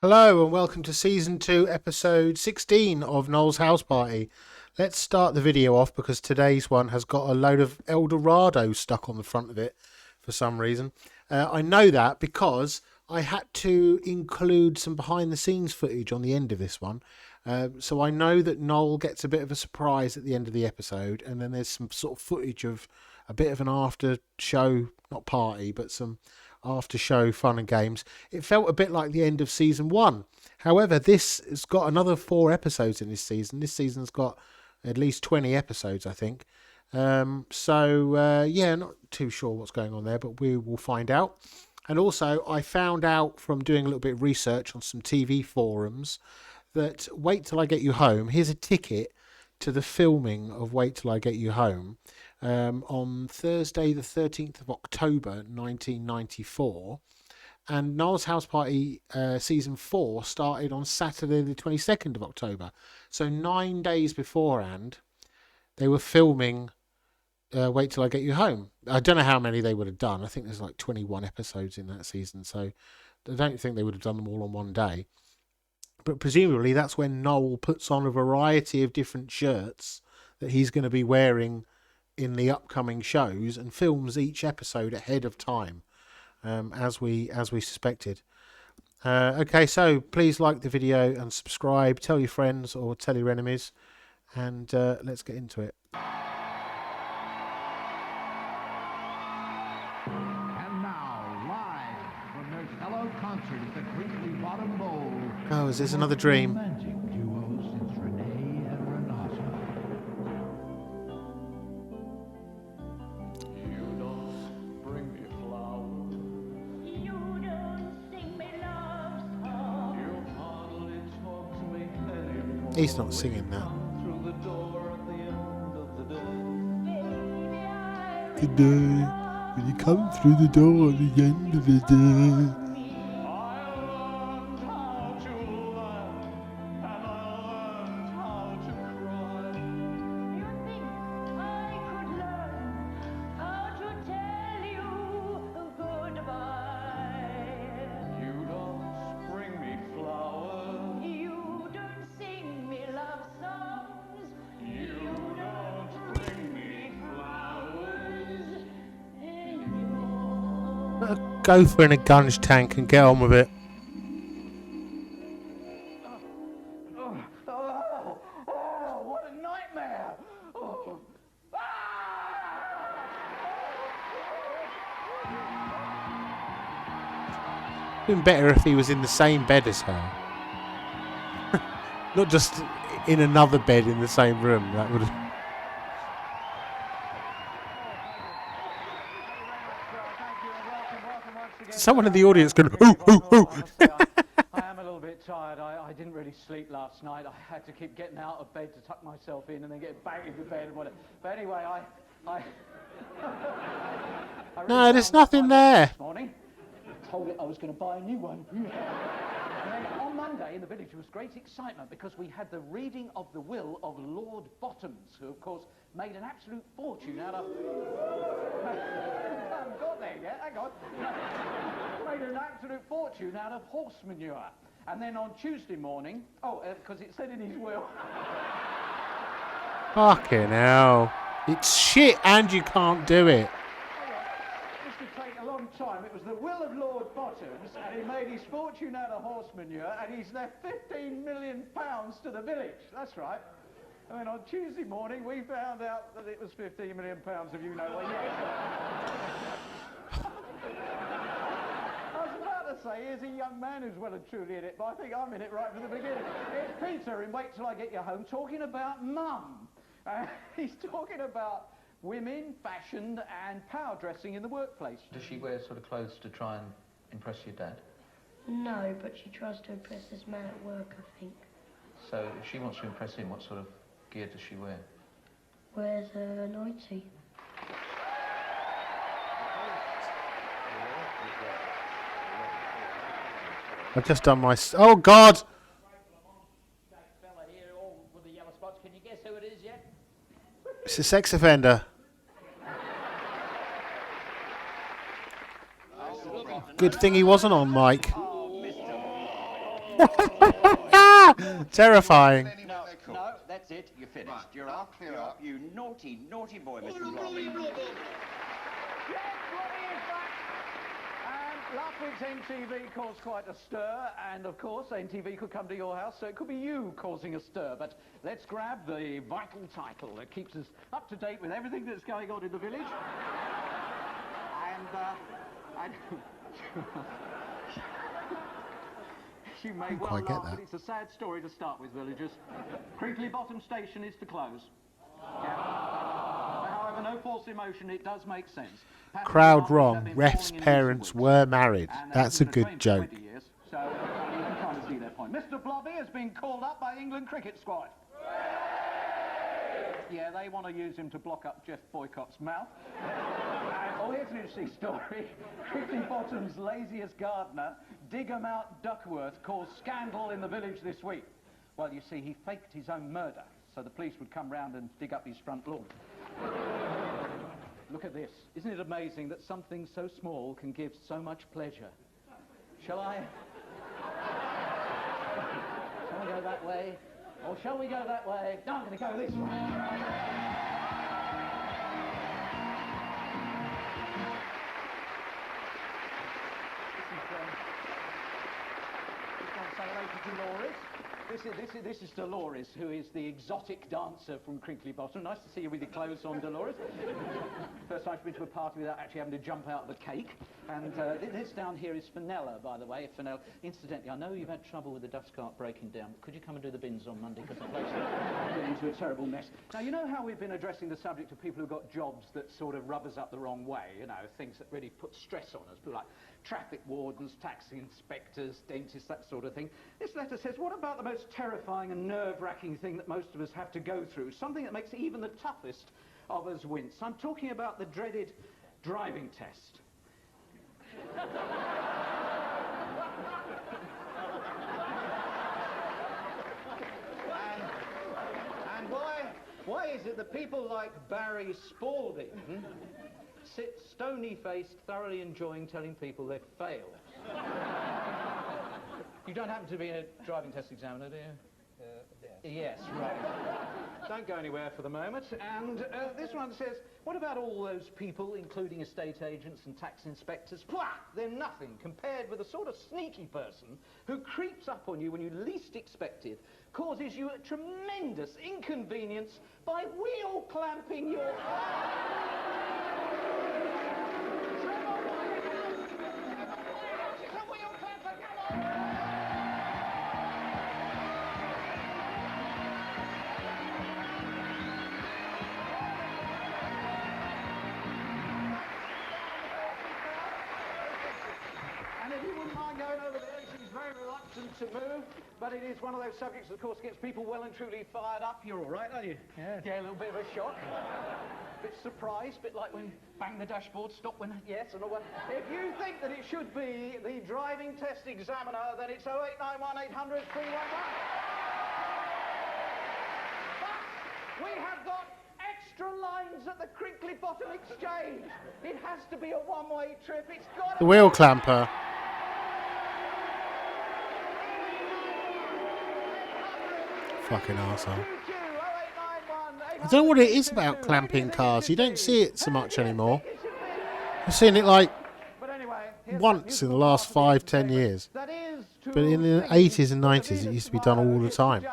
Hello and welcome to Season 2, Episode 16 of Noel's House Party. Let's start the video off because today's one has got a load of El Dorado stuck on the front of it for some reason. I know that because I had to include some behind the scenes footage on the end of this one. So I know that Noel gets a bit of a surprise at the end of the episode, and then there's some sort of footage of a bit of an after show, not party, but some after show fun and games. It felt a bit like the end of season 1. However, this has got another 4 episodes in this season. This season's got at least 20 episodes, I think. Yeah, not too sure what's going on there, but we will find out. And also, I found out from doing a little bit of research on some TV forums that Wait Till I Get You Home, here's a ticket to the filming of Wait Till I Get You Home on Thursday the 13th of October 1994. And Noel's House Party Season 4 started on Saturday the 22nd of October. So 9 days beforehand, they were filming Wait Till I Get You Home. I don't know how many they would have done. I think there's like 21 episodes in that season. So I don't think they would have done them all on one day. But presumably that's when Noel puts on a variety of different shirts that he's going to be wearing in the upcoming shows and films each episode ahead of time, as we suspected. Okay, so please like the video and subscribe, tell your friends or tell your enemies, and let's get into it. And now, live from their fellow concert at the Creakley Bottom Bowl. Oh, is this another dream? Romantic duo since Renee and Renata. You don't bring me flowers. You don't sing me love songs. You hardly talk to me anymore. He's not singing that. Through the door at the end of the day. Baby, I Today, when you come through the door at the end of the day. I learned how to laugh and I learned how to cry. You think I could learn how to tell you goodbye? You don't bring me flowers. You don't sing me love songs. You don't bring me flowers. Anymore. Go for in a gunge tank and get on with it. Oh, what a nightmare! Oh. Been better if he was in the same bed as her. Not just in another bed in the same room. That would have... Someone in the audience going, ooh, ooh, ooh. I am a little bit tired. I didn't really sleep last night. I had to keep getting out of bed to tuck myself in and then get back into bed and whatever. But anyway, I really No, there's found out nothing my there. This morning, told it I was going to buy a new one. And then on Monday in the village there was great excitement because we had the reading of the will of Lord Bottoms, who of course made an absolute fortune out of... I haven't got there yet, hang on. Made an absolute fortune out of horse manure. And then on Tuesday morning, because it said in his will... Fucking hell. It's shit and you can't do it. This could take a long time. It was the will of Lord Bottoms, and he made his fortune out of horse manure, and he's left £15 million to the village. That's right. And then on Tuesday morning, we found out that it was £15 million of you-know-what. Yes. I was about to say, here's a young man who's well and truly in it, but I think I'm in it right from the beginning. It's Peter in Wait Till I Get You Home talking about mum. He's talking about women, fashion, and power dressing in the workplace. Does she wear sort of clothes to try and impress your dad? No, but she tries to impress this man at work, I think. So if she wants to impress him, what sort of gear does she wear? Wears a nightie. I've just done my... Oh, God! Fella here, all with the yellow spots. Can you guess who it is yet? It's a sex offender. Good thing he wasn't on mic. Terrifying. No, no, that's it. You're finished. Right. You're off. Clear You're up. off. You naughty, naughty boy, Mr. Blobby. Yes, Blobby is back. And last week's NTV caused quite a stir, and of course NTV could come to your house, so it could be you causing a stir. But let's grab the vital title that keeps us up to date with everything that's going on in the village. And you may well quite get laugh, that. but it's a sad story to start with, villagers. Crinkly Bottom Station is to close. Yeah. However, no false emotion, it does make sense. Crowd Passengers wrong. have been Ref's falling in parents recent weeks. were married. And That's a been good train for joke. 20 years, so you can kind of see their point. Mr. Blobby has been called up by the England cricket squad. Yeah, they want to use him to block up Jeff Boycott's mouth. Oh, here's an interesting story. Crinkly Bottom's laziest gardener, Diggermount Duckworth, caused scandal in the village this week. Well, you see, he faked his own murder, so the police would come round and dig up his front lawn. Look at this. Isn't it amazing that something so small can give so much pleasure? Shall I go that way? Or shall we go that way? No, I'm going to go this way. Say hello to Dolores. This is Dolores, who is the exotic dancer from Crinkly Bottom. Nice to see you with your clothes on, Dolores. First time I've been to a party without actually having to jump out of the cake. And this down here is Fenella, by the way. Fenella. Incidentally, I know you've had trouble with the dust cart breaking down. Could you come and do the bins on Monday? Because the place is getting into a terrible mess. Now, you know how we've been addressing the subject of people who've got jobs that sort of rub us up the wrong way, you know, things that really put stress on us, people like traffic wardens, taxi inspectors, dentists, that sort of thing. This letter says, what about the most terrifying and nerve-wracking thing that most of us have to go through? Something that makes even the toughest of us wince. I'm talking about the dreaded driving test. And why is it that people like Barry Spalding sit stony-faced, thoroughly enjoying telling people they've failed? You don't happen to be a driving test examiner, do you? Yes, right. Don't go anywhere for the moment. And this one says, what about all those people, including estate agents and tax inspectors? Pwah! They're nothing compared with the sort of sneaky person who creeps up on you when you least expect it, causes you a tremendous inconvenience by wheel clamping your... To move, but it is one of those subjects that, of course, gets people well and truly fired up. You're all right, aren't you? Yeah. Yeah, a little bit of a shock. Bit surprised, bit like when you bang the dashboard, stop when... Yes, and all that. If you think that it should be the driving test examiner, then it's 0891 800 311. But we have got extra lines at the Crinkly Bottom Exchange. It has to be a one-way trip. It's got The wheel clamper. Fucking arsehole. I don't know what it is about clamping cars. You don't see it so much anymore. I've seen it like once in the last 5-10 years. But in the 80s and 90s it used to be done all the time.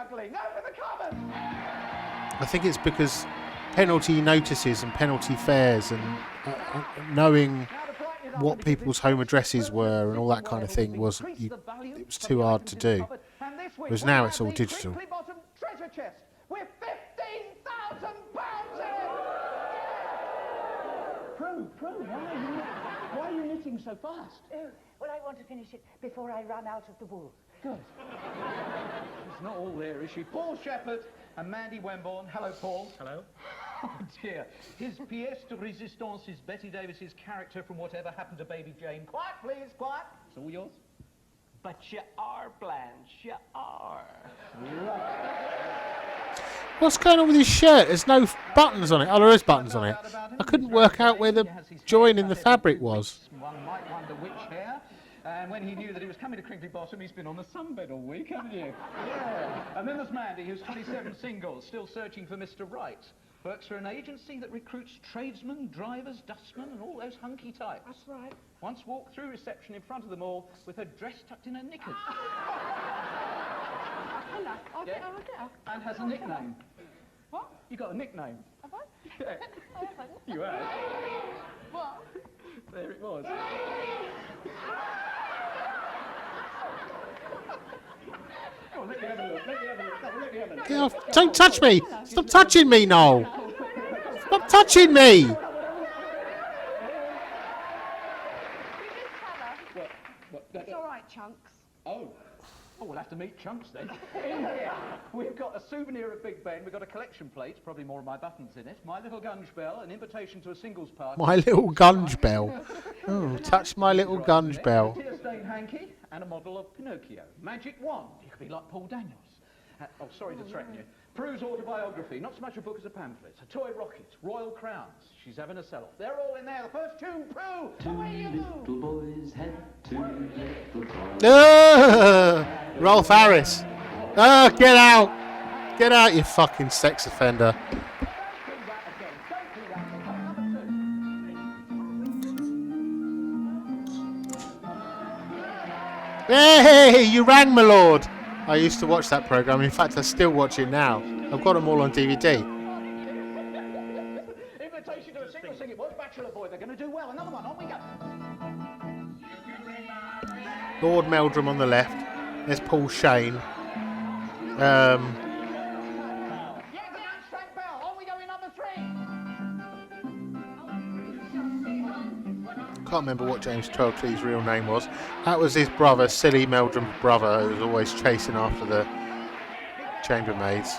I think it's because penalty notices and penalty fares and knowing what people's home addresses were and all that kind of thing it was too hard to do. Whereas now it's all digital. Treasure chest with £15,000 in it! Prue, why are you knitting so fast? Oh, well, I want to finish it before I run out of the wool. Good. She's not all there, is she? Paul Shepherd and Mandy Wemborne. Hello, Paul. Hello. Oh, dear. His pièce de résistance is Betty Davis's character from Whatever Happened to Baby Jane. Quiet, please, quiet. It's all yours. But you are, Blanche, you are. What's going on with his shirt? There's no buttons on it. Oh, there is buttons on it. I couldn't work out where the join in the fabric was. One might wonder which hair. And when he knew that he was coming to Crinkly Bottom, he's been on the sunbed all week, haven't you? Yeah. And then there's Mandy, who's 27 singles, still searching for Mr. Right. Works for an agency that recruits tradesmen, drivers, dustmen, and all those hunky types. That's right. Once walked through reception in front of them all with her dress tucked in her knickers. Hello. I'll Yeah. get her. And has a nickname. What? You got a nickname? Have I? Yeah. I haven't. You have. What? There it was. Go on, let me have a look. Let me have a look. Come on, let me have a look. Get off. Don't touch me. Stop touching me, Noel. Stop touching me. You just tell her. It's all right, Chunks. Oh. Oh, we'll have to meet Chunks then. In here, we've got a souvenir of Big Ben, we've got a collection plate, probably more of my buttons in it, my little gunge bell, an invitation to a singles party. My little gunge bell. Oh, touch my little gunge bell. A tear-stained hanky and a model of Pinocchio. Magic wand. You could be like Paul Daniels. Oh, sorry to threaten you. Prue's autobiography, not so much a book as a pamphlet. A toy rocket, royal crowns. She's having a sell-off. They're all in there. The first tune, Prue. Away you go. Little boys had two little toys. Rolf Harris. Oh, get out. Get out, you fucking sex offender. Don't do that again. Don't do that again. Number 2. Hey, you rang, my lord. I used to watch that programme. In fact, I still watch it now. I've got them all on DVD. Invitation to a single sing it was Bachelor Boy. They're going to do well. Another one. On we go. Lord Meldrum on the left. There's Paul Shane. Yeah, the abstract bell. On we go in number 3. Can't remember what James Twelvetree's real name was. That was his brother, Silly Meldrum's brother, who was always chasing after the chambermaids.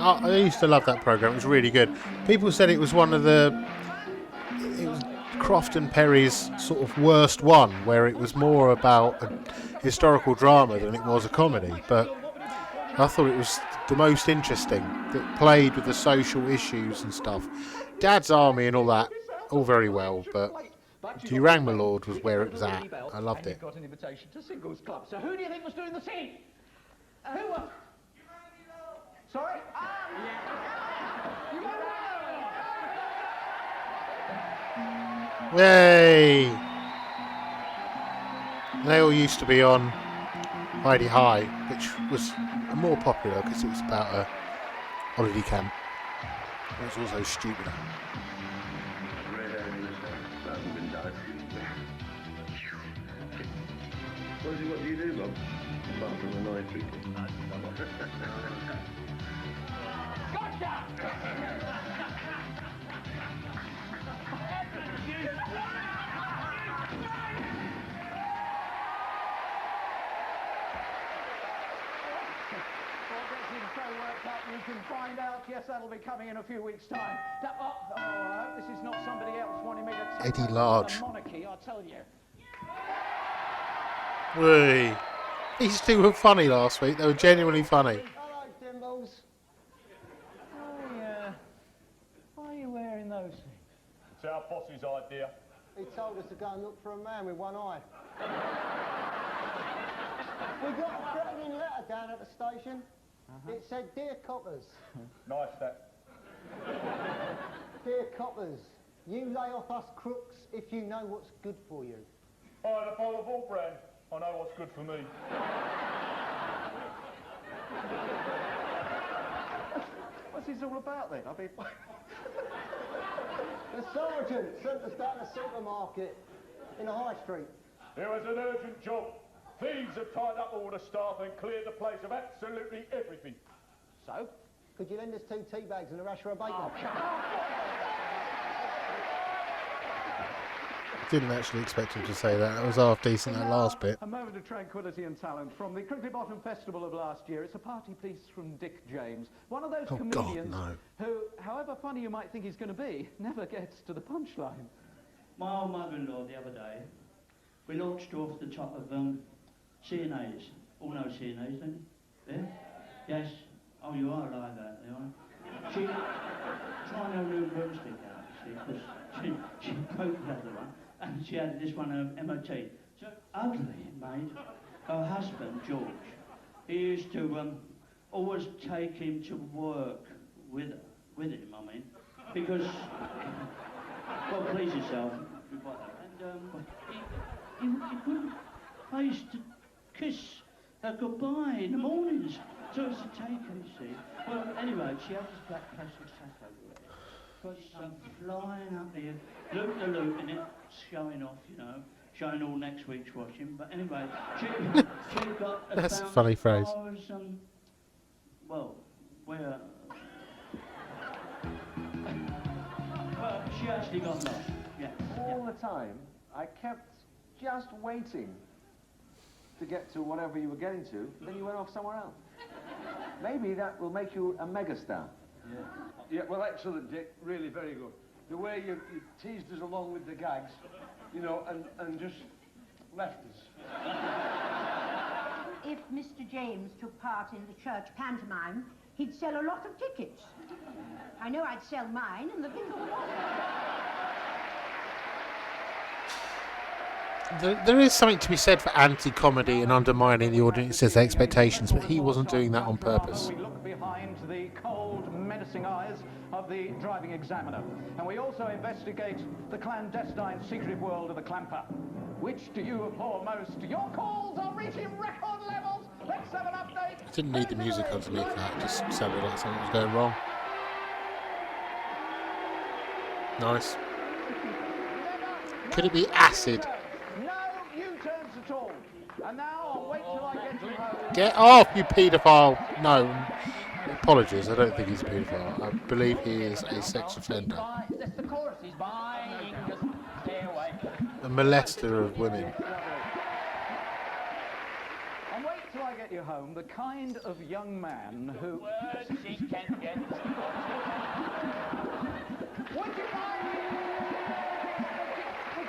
I used to love that programme. It was really good. People said it was one of the... It was Croft and Perry's sort of worst one, where it was more about a historical drama than it was a comedy. But I thought it was the most interesting. It played with the social issues and stuff. Dad's Army and all that, all very well, but You Rang My Lord was where it was at. I loved it. Got an invitation to Singles Club. So who do you think was doing the singing? Who was? Sorry? Yay! They all used to be on Heidi High, which was more popular because it was about a holiday camp. It was also stupider. What do you do, Bob? Apart from the night drinking. You can find out. Yes, that'll be coming in a few weeks' time. I hope this is not somebody else wanting me to take Eddie Large. the monarchy, I tell you. Whee! These two were funny last week. They were genuinely funny. Hello, Dimbles. Oh, yeah. Why are you wearing those things? It's our boss's idea. He told us to go and look for a man with one eye. We got a threatening letter down at the station. It said, "Dear coppers." Nice that. "Dear coppers, you lay off us crooks if you know what's good for you." I had a bowl of all brand. I know what's good for me. What's this all about then? I mean, The sergeant sent us down the supermarket in the high street. It was an urgent job. Thieves have tied up all the staff and cleared the place of absolutely everything. so? Could you lend us 2 tea bags and a rasher of bacon? Didn't actually expect him to say that. That was half decent, that last bit. A moment of tranquility and talent from the Crinkly Bottom Festival of last year. It's a party piece from Dick James, one of those Oh, God, comedians no. who, however funny you might think he's going to be, never gets to the punchline. My old mother-in-law the other day, we launched off the top of CNAs. All know CNAs, don't you? Yeah? Yes. Oh, you are like that, you know. She trying her new broomstick out, you see, because she broke the other one, and she had this one of MOT. So ugly, mate. Her husband, George, he used to always take him to work with him, I mean, because, well, please yourself. And he couldn't face to kiss her goodbye in the mornings. So it's a take, you see. Well, anyway, she had this black plastic sack over it. Got some flying up here, loop the loop in it, showing off, you know, showing all next week's washing. But anyway, she got That's a funny phrase. Well, where... well, she actually got lost, yeah. All the time, I kept just waiting to get to whatever you were getting to, then you went off somewhere else. Maybe that will make you a megastar. Yeah, well, excellent, Dick. Really very good. The way you teased us along with the gags, you know, and just left us. If Mr. James took part in the church pantomime, he'd sell a lot of tickets. I know I'd sell mine, and the thing would There is something to be said for anti-comedy and undermining the audience's expectations, but he wasn't doing that on purpose. We look behind the cold, menacing eyes of the driving examiner, and we also investigate the clandestine, secretive world of the clamper. Which do you abhor most? Your calls are reaching record levels. Let's have an update. I didn't need the music underneath that, it just sounded like something was going wrong. Nice. Could it be acid? No U-turns at all. And now I'll wait till I get you home. Get off, you paedophile! No, apologies, I don't think he's a paedophile. I believe he is a sex offender. That's the chorus. He's buying. You can just stay away. A molester of women. And wait till I get you home, the kind of young man who... Words she can get. Would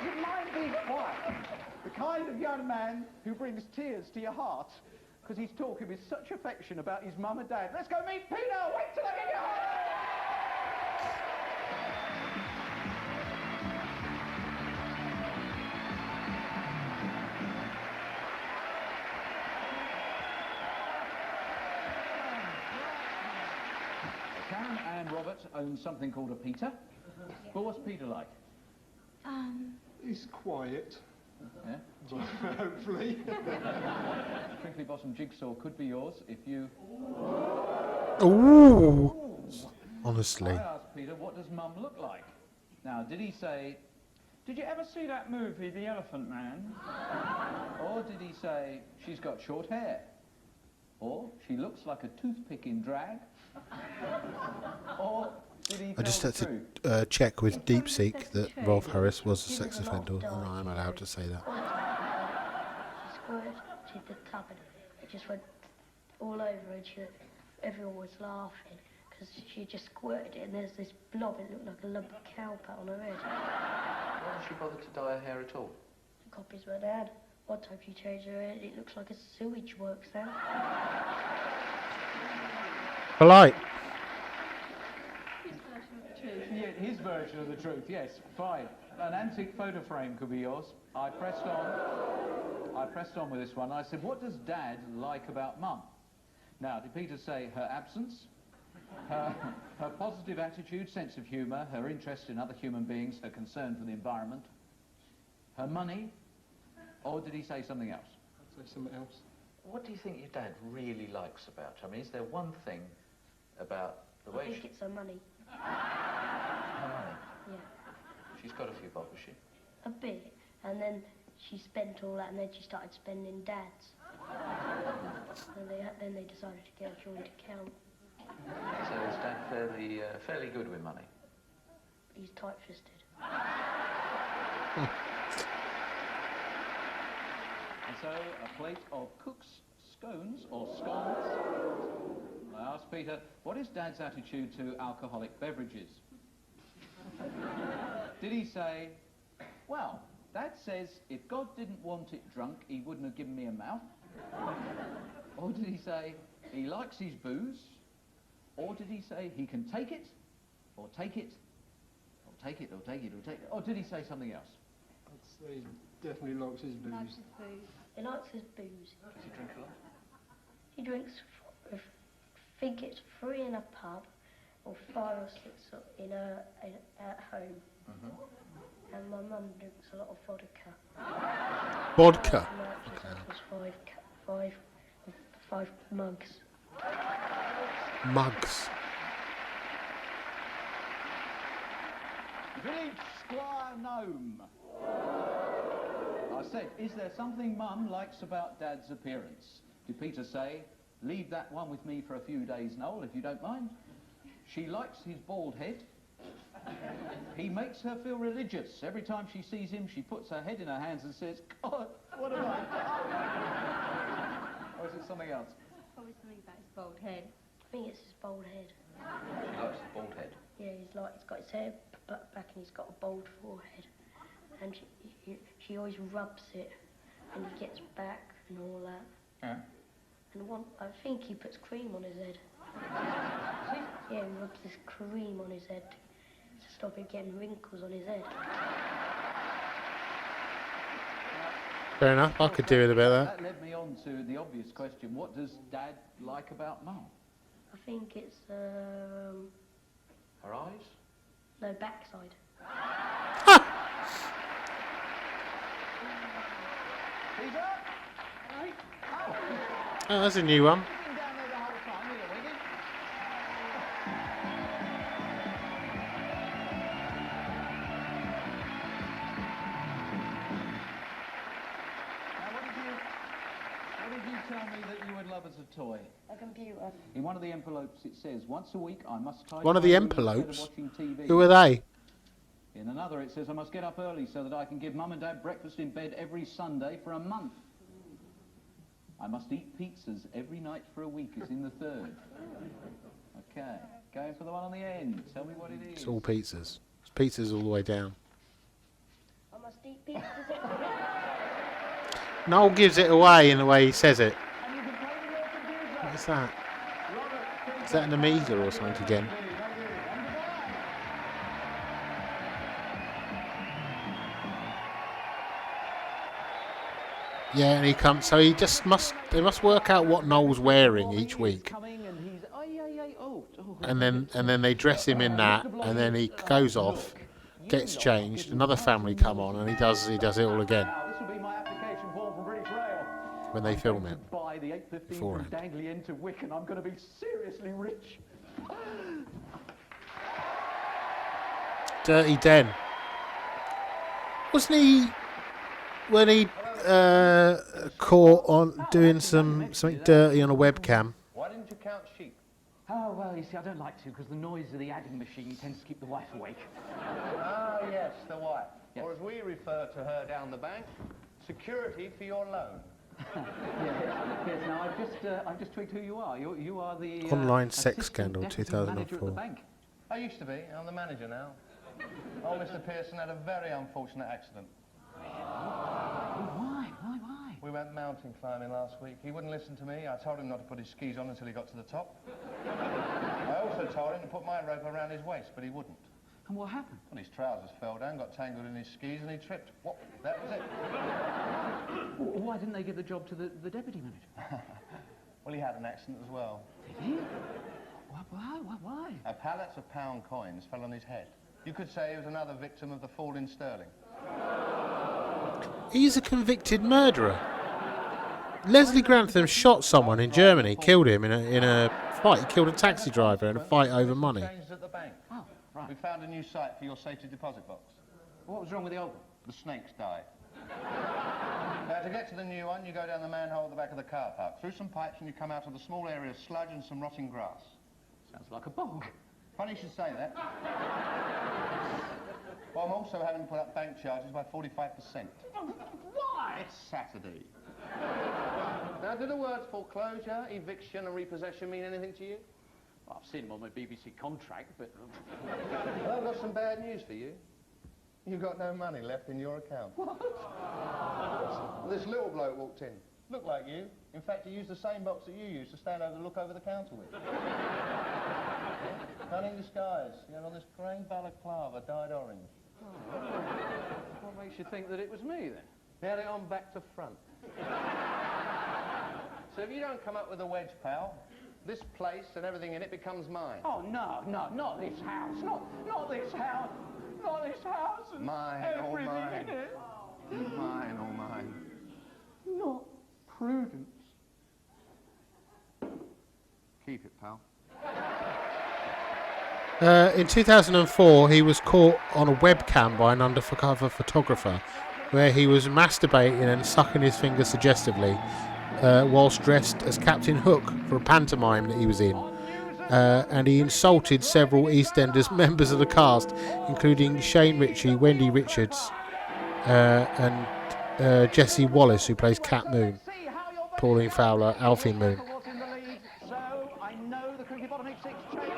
you mind being quiet? The kind of young man who brings tears to your heart because he's talking with such affection about his mum and dad. Let's go meet Peter! Wait till I get you home! Karen and Robert own something called a Peter. Well, what's Peter like? He's quiet. Yeah? Hopefully. Crinkly Bottom Jigsaw could be yours if you... Ooh! Honestly. I asked Peter, what does Mum look like? Now, did he say, did you ever see that movie, The Elephant Man? Or did he say, she's got short hair? Or, she looks like a toothpick in drag? Or... I just had to check with DeepSeek that Rolf Harris was a sex offender, and I'm allowed to say that. She squirted, she did the cupboard. It just went all over, and everyone was laughing because she just squirted it, and there's this blob. It looked like a lump of cowpat on her head. Why did she bother to dye her hair at all? The copies were dad. One time she changed her head, it looks like a sewage works now. Polite. Yeah, his version of the truth, yes, fine. An antique photo frame could be yours. I pressed on with this one. I said, what does Dad like about Mum? Now, did Peter say her absence, her positive attitude, sense of humour, her interest in other human beings, her concern for the environment, her money, or did he say something else? I'd say something else. What do you think your dad really likes about her? I mean, is there one thing about the way I think it's her money. her money? Yeah. She's got a few bob, has she? A bit. And then she spent all that, and then she started spending Dad's. And then they decided to get a joint account. So is Dad fairly good with money? He's tight-fisted. And so, a plate of Cook's scones, or scones. I asked Peter, what is Dad's attitude to alcoholic beverages? Did he say, well, Dad says if God didn't want it drunk, he wouldn't have given me a mouth? Or did he say, he likes his booze, or did he say he can take it, or take it, or take it, or take it, or take it, or did he say something else? I'd say he definitely likes his booze. Likes his booze. He likes his booze. Does he drink a lot? He drinks, I think it's 3 in a pub, or 5 or 6 at home. And my mum drinks a lot of vodka. Vodka? Five mugs. Mugs. Village Squire Gnome. I said, is there something Mum likes about Dad's appearance? Did Peter say, leave that one with me for a few days, Noel, if you don't mind? She likes his bald head. He makes her feel religious. Every time she sees him, she puts her head in her hands and says, God, what have I done? Or is it something else? Probably something about his bald head. I think it's his bald head. He likes the bald head. Yeah, he's got his hair back and he's got a bald forehead. And she always rubs it and he gets back and all that. Yeah. And I think he puts cream on his head. Yeah, he rubs this cream on his head to stop him getting wrinkles on his head. Fair enough, I could do with a bit of that. That led me on to the obvious question, what does Dad like about Mum? I think it's, Her eyes? no, backside. Peter? Hey? Oh, that's a new one. You've been down there the whole time with a wiggin'. Now, what did you tell me that you would love as a toy? A computer. In one of the envelopes it says, once a week I must tidy One of my the room instead of envelopes? watching TV. Who are they? In another it says I must get up early so that I can give Mum and Dad breakfast in bed every Sunday for a month. I must eat pizzas every night for a week. It's in the third. Okay, going for the one on the end. Tell me what it is. It's all pizzas. It's pizzas all the way down. I must eat pizzas. Noel gives it away in the way he says it. What is that? Is that an Amiga or something again? Yeah, and he comes. So he just must. They must work out what Noel's wearing each week, and then they dress him in that, and then he goes off, gets changed. Another family come on, and he does it all again This will be my application form from British Rail. when they film it. Buy the 8:15 from beforehand. Dangley End to Wick, and I'm going to be seriously rich. Dirty Den. Wasn't he when he caught on doing something dirty on a webcam? Why didn't you count sheep? Oh, well, you see, I don't like to because the noise of the adding machine tends to keep the wife awake. Ah, yes, the wife. Yes. Or as we refer to her down the bank, security for your loan. Yes, now I've just tweaked who you are. You are the Online sex assistant scandal, deputy 2004. manager at the bank. I used to be. I'm the manager now. Oh, Mr. Pearson had a very unfortunate accident. Why? We went mountain climbing last week. He wouldn't listen to me. I told him not to put his skis on until he got to the top. I also told him to put my rope around his waist, but he wouldn't. And what happened? Well, his trousers fell down, got tangled in his skis, and he tripped. What? That was it. Why didn't they give the job to the deputy manager? Well, he had an accident as well. Did he? Why? A pallet of pound coins fell on his head. You could say he was another victim of the fall in sterling. He's a convicted murderer. Leslie Grantham shot someone in Germany, killed him in a fight. He killed a taxi driver in a fight over money. Changed at the bank. Oh, right. We found a new site for your safety deposit box. What was wrong with the old one? The snakes died. Now, to get to the new one, you go down the manhole at the back of the car park, through some pipes, and you come out of the small area of sludge and some rotting grass. Sounds like a bog. Funny you should say that. Well, I'm also having to put up bank charges by 45%. Why? It's Saturday. Now, do the words foreclosure, eviction and repossession mean anything to you? Well, I've seen them on my BBC contract, but... Well, I've got some bad news for you. You've got no money left in your account. What? This little bloke walked in. Look like you. In fact, he used the same box that you used to stand over and look over the counter with. Cunning disguise. You had on this grey balaclava dyed orange. Oh. What makes you think that it was me, then? Now they're on back to front. So if you don't come up with a wedge, pal, this place and everything in it becomes mine. Oh, no, not this house. Not this house. Not this house and Mine, all everything mine. in it. Mine, all mine. Not Prudence. Keep it, pal. In 2004, he was caught on a webcam by an undercover photographer where he was masturbating and sucking his fingers suggestively whilst dressed as Captain Hook for a pantomime that he was in. And he insulted several EastEnders members of the cast, including Shane Ritchie, Wendy Richards, and Jessie Wallace, who plays Cat Moon, Pauline Fowler, Alfie Moon. So I know the Cricket Bottom E16 changes.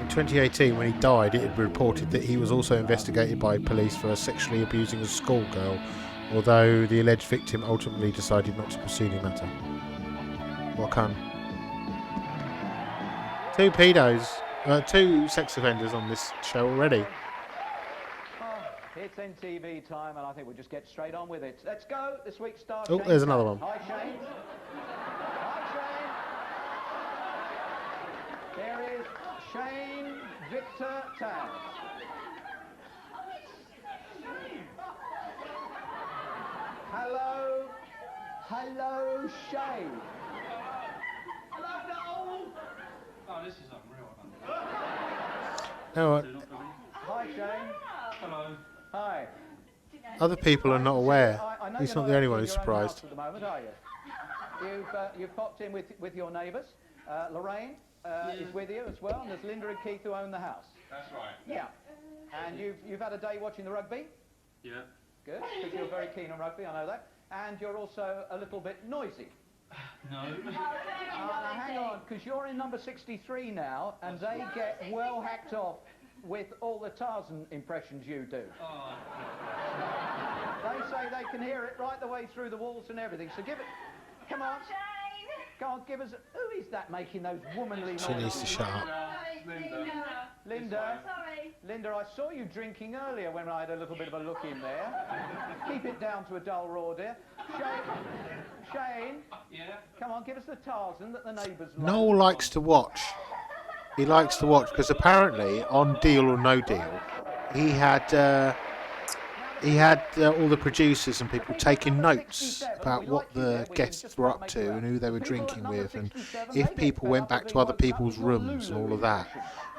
In 2018, when he died, it had been reported that he was also investigated by police for sexually abusing a schoolgirl, although the alleged victim ultimately decided not to pursue the matter. What cunt? Two pedos, two sex offenders on this show already. It's NTV time, and I think we'll just get straight on with it. Let's go. This week's star. Oh, Shane there's another one. Hi, Shane. Hi, Shane. There is Shane Victor Towns. Hello. Hello, Shane. Hello, Noel. Oh, this is unreal. No, Hi, Shane. Hello. Hi. other people are not aware. I know He's you're not the only one in who's your own house surprised. at the moment, are you? You've popped in with your neighbours. Lorraine is with you as well, and there's Linda and Keith who own the house. That's right. Yeah. And you've had a day watching the rugby. Yeah. Good, because you're very keen on rugby, I know that. And you're also a little bit noisy. No. Now hang on, because you're in number 63 now, and they get well hacked off with all the Tarzan impressions you do. Oh. They say they can hear it right the way through the walls and everything, so give it... Come on. Go on, give us... Who is that making those womanly noises? She needs to shut up. Linda. Sorry. Linda, I saw you drinking earlier when I had a little bit of a look in there. Keep it down to a dull roar, dear. Shane. Yeah? Come on, give us the Tarzan that the neighbours like. Noel likes to watch. He likes to watch because apparently on Deal or No Deal, he had all the producers and people taking notes about what the guests were up to and who they were drinking with, and if people went back to other people's rooms and all of that.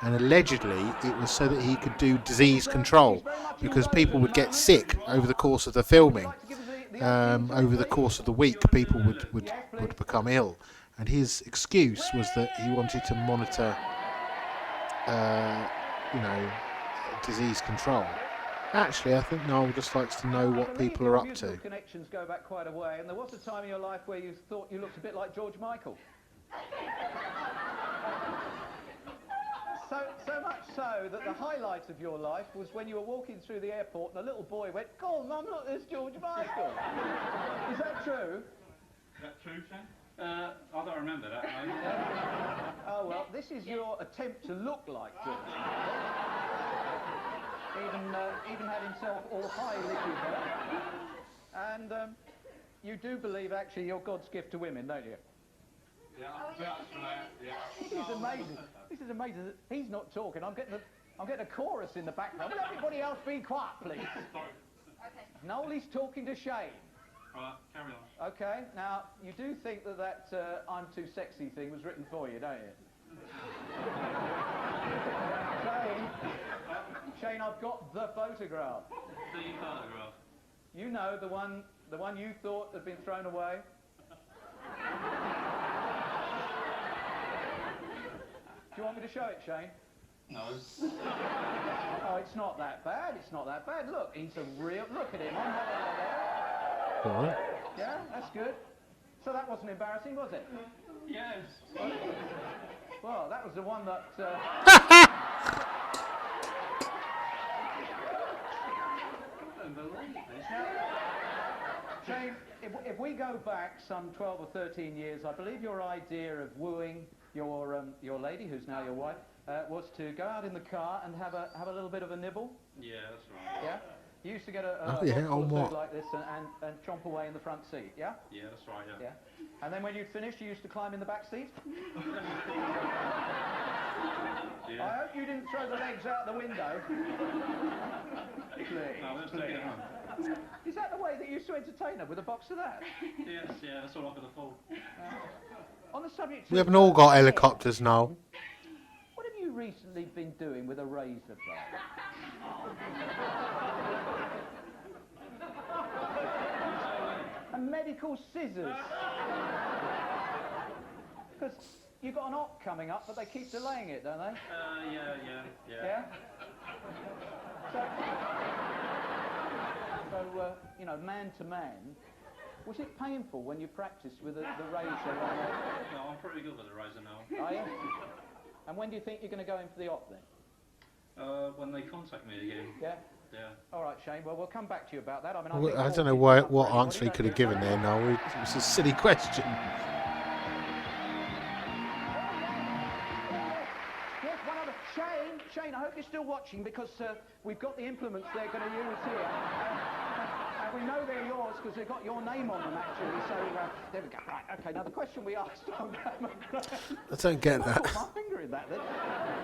And allegedly, it was so that he could do disease control, because people would get sick over the course of the filming. Over the course of the week, people would become ill, and his excuse was that he wanted to monitor, disease control. Actually, I think Noel just likes to know what people are up to. Connections go back quite a way, and there was a time in your life where you thought you looked a bit like George Michael. So much so that the highlight of your life was when you were walking through the airport and a little boy went, "Go on, Mum, look, there's George Michael." Is that true? Is that true, Shane? I don't remember that, no. Oh, well, this is your attempt to look like George. Even had himself all high liquid there. And you do believe, actually, you're God's gift to women, don't you? Yeah, yeah. This is amazing. This is amazing. He's not talking. I'm getting a chorus in the background. Will everybody else be quiet, please? Sorry. Okay. Noel's talking to Shane. Right, carry on. Okay. Now, you do think that "I'm too sexy" thing was written for you, don't you? Shane, I've got the photograph. The photograph. You know, the one you thought had been thrown away. Do you want me to show it, Shane? No. Oh, it's not that bad. It's not that bad. Look, he's a real... Look at him. I'm not over there. All right. Yeah, that's good. So that wasn't embarrassing, was it? Yes. Well, that was the one that... couldn't believe this. Shane, if we go back some 12 or 13 years, I believe your idea of wooing your lady, who's now your wife, was to go out in the car and have a little bit of a nibble. Yeah, that's right. Yeah? You used to get a Oh, yeah, box full on of what? food like this and chomp away in the front seat, yeah? Yeah, that's right, yeah. Yeah. And then when you'd finished, you used to climb in the back seat? Yeah. I hope you didn't throw the legs out the window. No, let's take it home. Is that the way that you used to entertain her, with a box of that? Yes, yeah, that's all I could afford. On the subject We of... haven't all got helicopters now. What have you recently been doing with a razor blade? And medical scissors. Because you've got an op coming up, but they keep delaying it, don't they? Yeah. So, you know, man to man, was it painful when you practiced with the razor? No, I'm pretty good with the razor now. Are you? And when do you think you're going to go in for the op then? When they contact me again. Yeah? Yeah. All right, Shane, well, we'll come back to you about that. I mean, Well, think I don't know Hawkins is what up for answer he anybody, could have don't you? given there, Noel. It was a silly question. Yes, one other. Shane, I hope you're still watching because we've got the implements they're going to use here. And we know they're yours because they've got your name on them, actually. So, there we go. Right, OK, now the question we asked on Cavalcade... I don't get I that. put my finger in that then.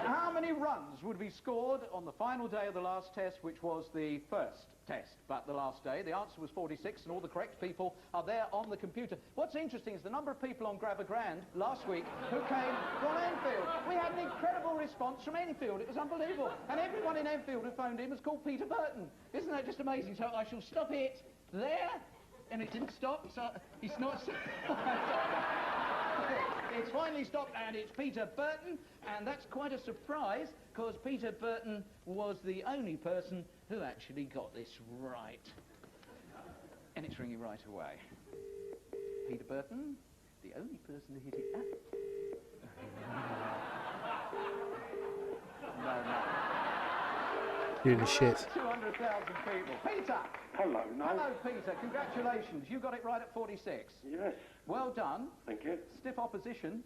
How many runs would be scored on the final day of the last test, which was the first test, but the last day? The answer was 46, and all the correct people are there on the computer. What's interesting is the number of people on Grab a Grand last week who came from Enfield. We had an incredible response from Enfield. It was unbelievable. And everyone in Enfield who phoned in was called Peter Burton. Isn't that just amazing? So I shall stop it there. And it didn't stop, so it's not... It's finally stopped, and it's Peter Burton, and that's quite a surprise, because Peter Burton was the only person who actually got this right. And it's ringing right away. Peter Burton, the only person to hit it No. Doing the shit. 200,000 people. Peter! Hello, Noel. Hello, Peter. Congratulations. You got it right at 46. Yes. Well done. Thank you. Stiff opposition.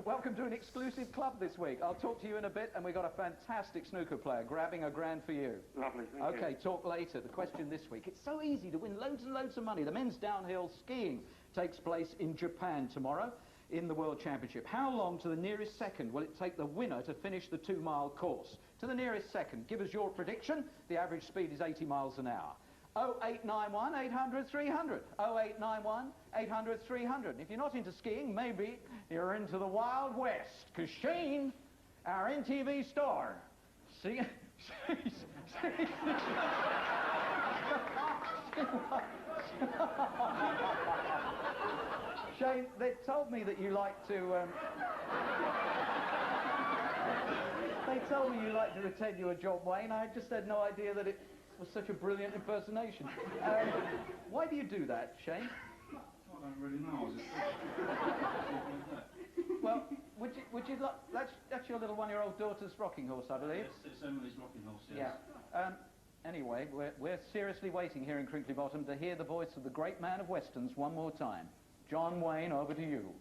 Welcome to an exclusive club this week. I'll talk to you in a bit, and we've got a fantastic snooker player grabbing a grand for you. Lovely, thank you. Okay, talk later. The question this week. It's so easy to win loads and loads of money. The men's downhill skiing takes place in Japan tomorrow in the World Championship. How long to the nearest second will it take the winner to finish the 2-mile course? To the nearest second. Give us your prediction. The average speed is 80 miles an hour. 0891 800 300. 0891 800 300. If you're not into skiing, maybe you're into the Wild West. Because Shane, our NTV star, Shane, they told me that you like to... They told me you like to pretend you were John Wayne. I just had no idea that it was such a brilliant impersonation. Why do you do that, Shane? I don't really know. Well, would you like... That's your little one-year-old daughter's rocking horse, I believe. Yes, it's Emily's rocking horse, yes. Yeah. Anyway, we're seriously waiting here in Crinkley Bottom to hear the voice of the great man of westerns one more time. John Wayne, over to you.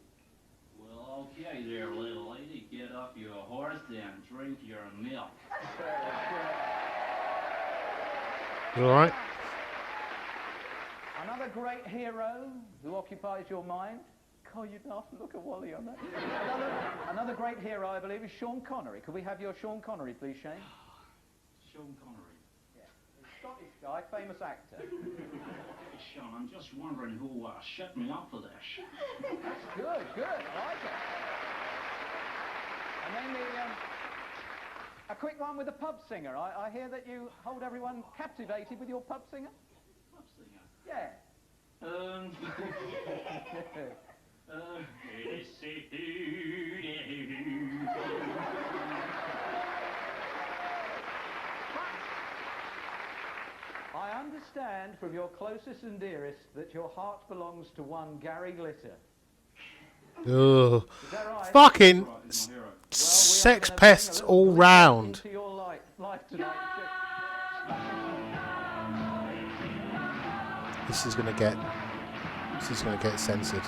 Well, okay there, little lady. Get off your horse and drink your milk. You all right? Another great hero who occupies your mind. God, you'd laugh and look at Wally on that. Another great hero, I believe, is Sean Connery. Could we have your Sean Connery, please, Shane? Sean Connery. Yeah. Scottish guy, famous actor. Sean, I'm just wondering who shut me up for this. That's good, I like it. And then a quick one with the pub singer. I hear that you hold everyone captivated with your pub singer? Pub singer? Yeah. I understand from your closest and dearest that your heart belongs to one Gary Glitter. Ugh. Is that right? Fucking sex pests all round. Into your life tonight. This is gonna get censored.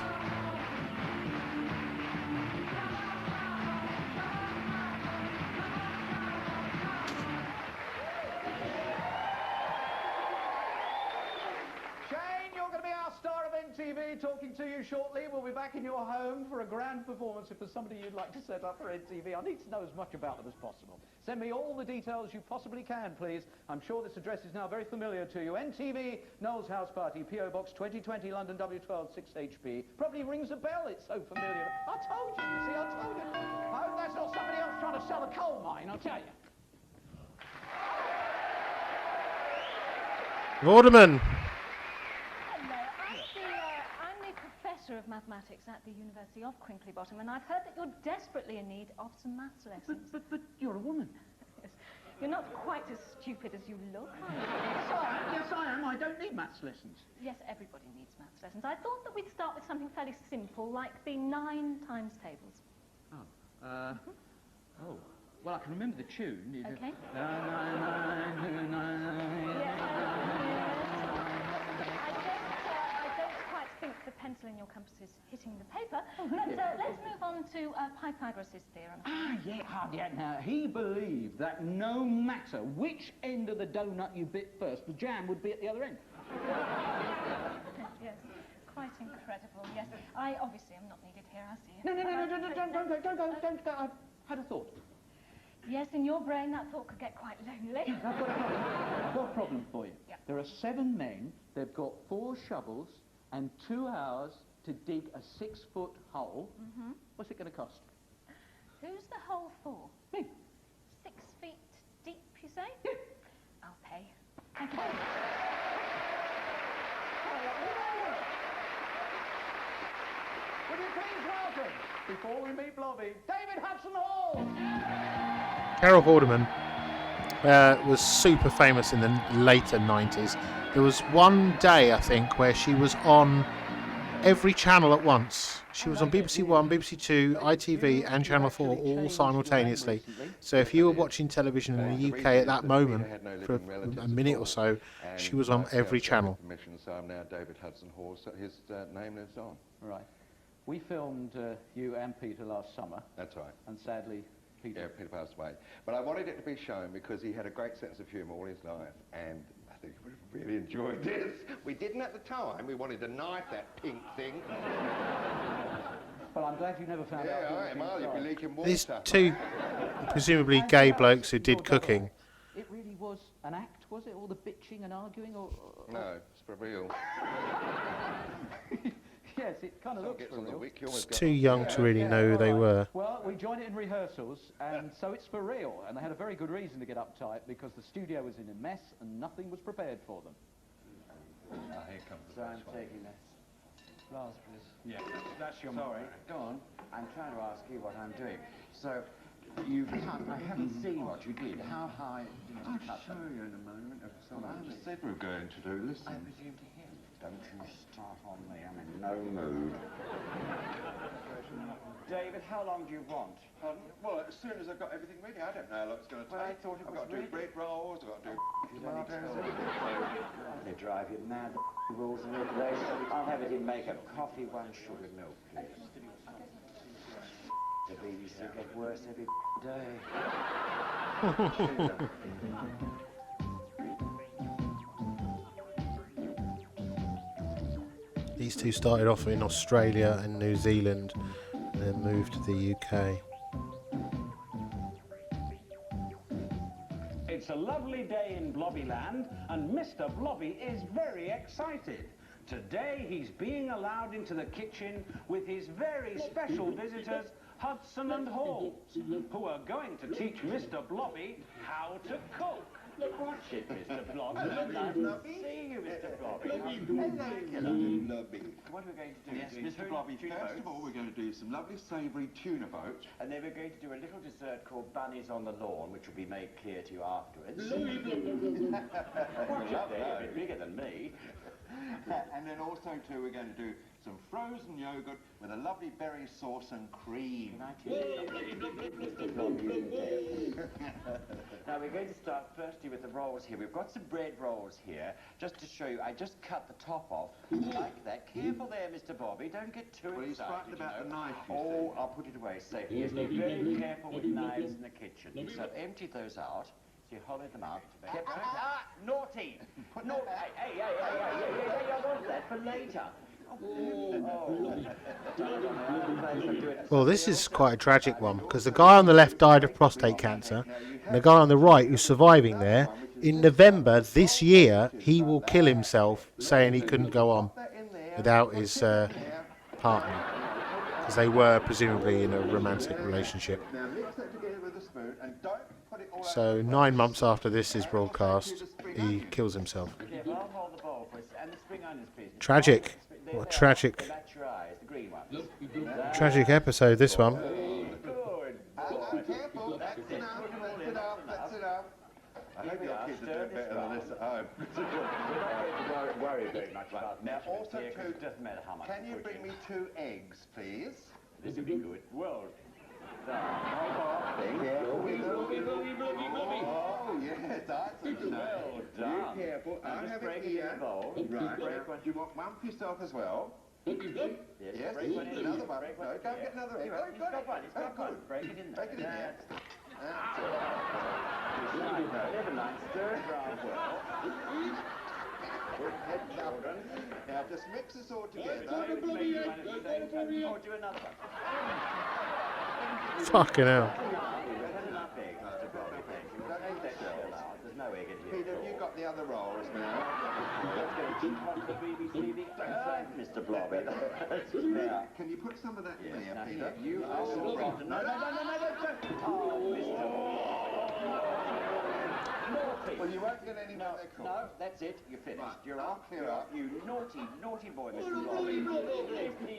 NTV talking to you shortly. We'll be back in your home for a grand performance. If there's somebody you'd like to set up for NTV, I need to know as much about them as possible. Send me all the details you possibly can, please. I'm sure this address is now very familiar to you. NTV, Noel's House Party, P.O. Box 2020, London W12 6HP. Probably rings a bell, it's so familiar. I told you, see, I told you. I hope that's not somebody else trying to sell a coal mine, I'll tell you. Vorderman. Of mathematics at the University of Crinkly Bottom, and I've heard that you're desperately in need of some maths lessons. But you're a woman. Yes. You're not quite as stupid as you look, are you? Yes, I am. I don't need maths lessons. Yes, everybody needs maths lessons. I thought that we'd start with something fairly simple, like the 9 times tables. Oh, oh. Well, I can remember the tune. Okay. I think the pencil in your compass is hitting the paper, but let's move on to Pythagoras' theorem. Yeah, now, he believed that no matter which end of the donut you bit first, the jam would be at the other end. Yes, quite incredible, yes. I obviously am not needed here, I see. No, don't go. I've had a thought. Yes, in your brain that thought could get quite lonely. I've got a problem for you. Yeah. There are 7 men, they've got 4 shovels, and 2 hours to dig a 6-foot hole. What's it going to cost? Who's the hole for? Me. 6 feet deep, you say? Yeah. I'll pay. Thank you. Would you please welcome, before we meet Blobby, David Hudson Hall! Carol Vorderman was super famous in the later 90s. There was one day, I think, where she was on every channel at once. She was on BBC One, BBC Two, ITV and Channel 4 all simultaneously. So if you were watching television in the UK at that moment, for a minute or so, she was on every channel. So I'm now David Hudson Hall, so his name lives on. Right. We filmed you and Peter last summer. That's right. And sadly, Peter passed away. But I wanted it to be shown because he had a great sense of humour all his life, and I think he would have really enjoyed this. We didn't at the time. We wanted to knife that pink thing. Well, I'm glad you never found out. Yeah, I am. You'd be leaking water. These 2 presumably gay blokes who did cooking. It really was an act, was it? All the bitching and arguing, or... No, it's for real. Yes, it kind of looks for real. It's too young to really know who they were. Well, we joined it in rehearsals, and so it's for real. And they had a very good reason to get uptight, because the studio was in a mess and nothing was prepared for them. Here comes the I'm taking this. Raspberries. Yeah, that's your Sorry, go on. I'm trying to ask you what I'm doing. So, you've cut, I haven't seen what you did. How high did you cut them? I'll show you in a moment. What I said we were going to do. Listen. I presume to him. Don't you start on me. I'm in no mood. David, how long do you want? Well, as soon as I've got everything ready. I don't know how long it's going to take. Well, I thought it was I've got to do bread rolls, I've got to do tomatoes, everything. They drive you mad, the rules and regulations. I'll have it in makeup. Coffee, 1 sugar milk, please. The BBC get worse every day. These 2 started off in Australia and New Zealand, and then moved to the UK. It's a lovely day in Blobbyland, and Mr. Blobby is very excited. Today he's being allowed into the kitchen with his very special visitors, Hudson and Halls, who are going to teach Mr. Blobby how to cook. Watch it, Mr. Blobby. Nice to see you, Mr. Blobby. What are we going to do? Yes, Mr. Blobby, first of all, we're going to do some lovely savoury tuna boats. And then we're going to do a little dessert called Bunnies on the Lawn, which will be made clear to you afterwards. Watch it there, a bit bigger than me. And then also, too, we're going to do some frozen yogurt with a lovely berry sauce and cream. Mr. Blobby, isn't it? Now, we're going to start firstly with the rolls here. We've got some bread rolls here, just to show you. I just cut the top off, like that. Careful there, Mr. Bobby. Don't get too excited. Well, he's frightened about the knife, you Oh, I'll put it away safely. Yes, be very careful with knives in the kitchen. So empty those out. So you hollow them out. Naughty! Naughty! Hey, I want that for later. Well, this is quite a tragic one because the guy on the left died of prostate cancer, and the guy on the right who's surviving there, in November this year, he will kill himself saying he couldn't go on without his partner because they were presumably in a romantic relationship. Now mix that together with a spoon and don't put it all So 9 months after this is broadcast, he kills himself. Careful, I'll hold the bowl for us. And the spring onions, please. Tragic. What a tragic, tragic episode, this one. Good. Careful, that's enough, that's enough. I hope your kids are doing better than this at home. We're not going to worry very much about Now, that. also, It too, doesn't matter how much. can you bring me 2 eggs, please? This will be good. Well, Careful with them. Oh, yes, that's a well done. Be careful. Now, I just have break it it in here. the bowl. Right. Break one. Do you want one for yourself as well? Yes, Yes, break one in. another one. Break No, one. go get another egg. He's got one. He's got one. Break it in there. Break it in there. Never mind. Stir it round well. Good head, children. Now just mix this all together. Or do another one. Fucking hell. There's no egg in here. Peter, have you got the other rolls now? Mr. Blobby. Now, can you put some of that in there, Peter? You are so rotten. No, Oh, Mr. Well, you won't get any more cooked. No, that's it. You're finished. Right, You're I'll off. clear You're up. off. You naughty boy, Mr. Blobby.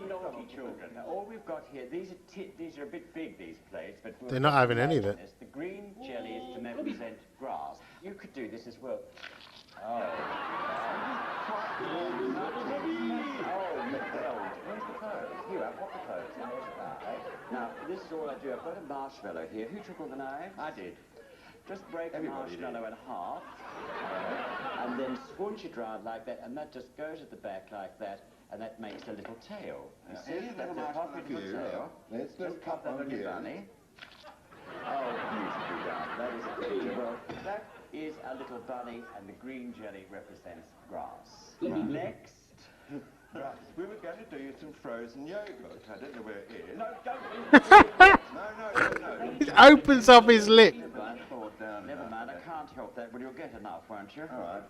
Naughty children. Now, all we've got here, these are a bit big, these plates, but They're not having any of it. The green jelly is to represent grass. You could do this as well. Oh. Where's the clothes? Here, I've got the clothes. Now, this is all I do. I've got a marshmallow here. Who took all the knives? I did. Just break the marshmallow in half, and then swoosh it round like that, and that just goes at the back like that, and that makes a little tail. You see? That's a puppet little tail. Let's just pop that on your bunny. Oh, beautifully done. That is a picture. Well, that is a little bunny, and the green jelly represents grass. Next. Right, we were going to do you some frozen yogurt. I don't know where it is. No, don't. No. It opens up his lip. Never mind, I can't help that. Well, you'll get enough, won't you? All right.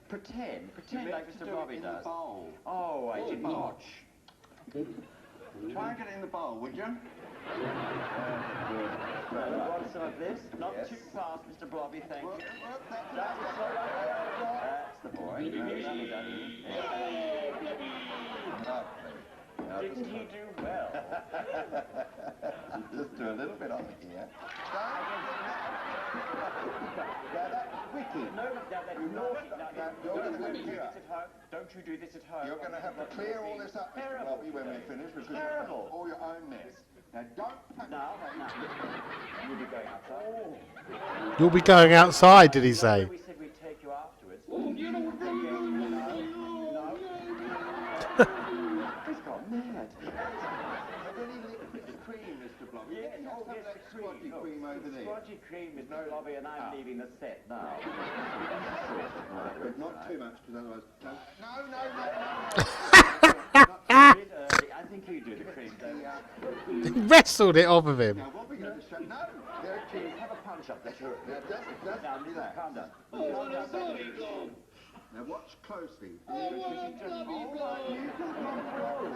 Pretend like Mr. Bobby does. Bowl. Oh, I didn't watch. Try and get it in the bowl, would you? Well, you want some of this? Not too fast, Mr. Blobby, thank you. That's the boy. Lovely done. Didn't he do well? Just do a little bit on it here. That's wicked. No, that's naughty. Don't you do this at home. You're going to have to clear all this up, Mr. Blobby, when we finish, because you've got all your own mess. Now, don't... No. You'll be going outside. You'll be going outside, did he say? We said we'd take you afterwards. He's gone mad. Any liquid cream, Mr. Blobby? Yes, Have that squodgy cream over there. Squodgy cream, Mr. Blobby, and I'm leaving the set now. But not too much, because otherwise... I think you do the cream, He wrestled it off of him. Now, what we're going to show... No! There it is. Have a punch up there. Sure. Now, just do that. Calm down. Now, watch closely. A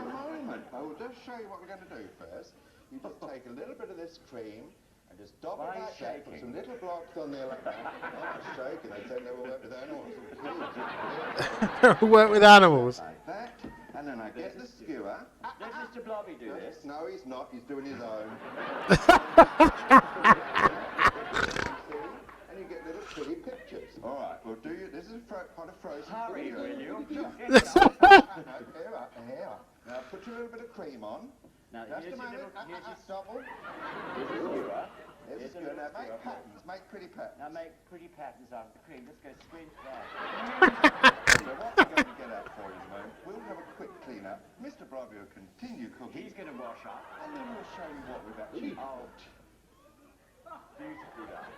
moment. I will just show you what we're going to do first. you just take a little bit of this cream and just dab it Why like that, put shaking? some little blocks on there like that. I'm not shaking, they say never work with animals. Work with animals. Like that, and then I get the skewer. Does Mr. Blobby do this? No, he's not, he's doing his own. And you get little pretty pictures. All right, we'll do you. This is a pot of frozen. Hurry, will you? Here. Now put a little bit of cream on. Now, Just here's a your moment. little- here's your- Double. Here's your skewer. This is good. Now make patterns. Make pretty patterns. Now make pretty patterns out of the cream. Let's go squint there. So what we're going to get out for you in a moment, we'll have a quick clean up. Mr. Blobby will continue cooking. He's going to wash up. And then we'll show you what we've actually cooked. Beautifully done.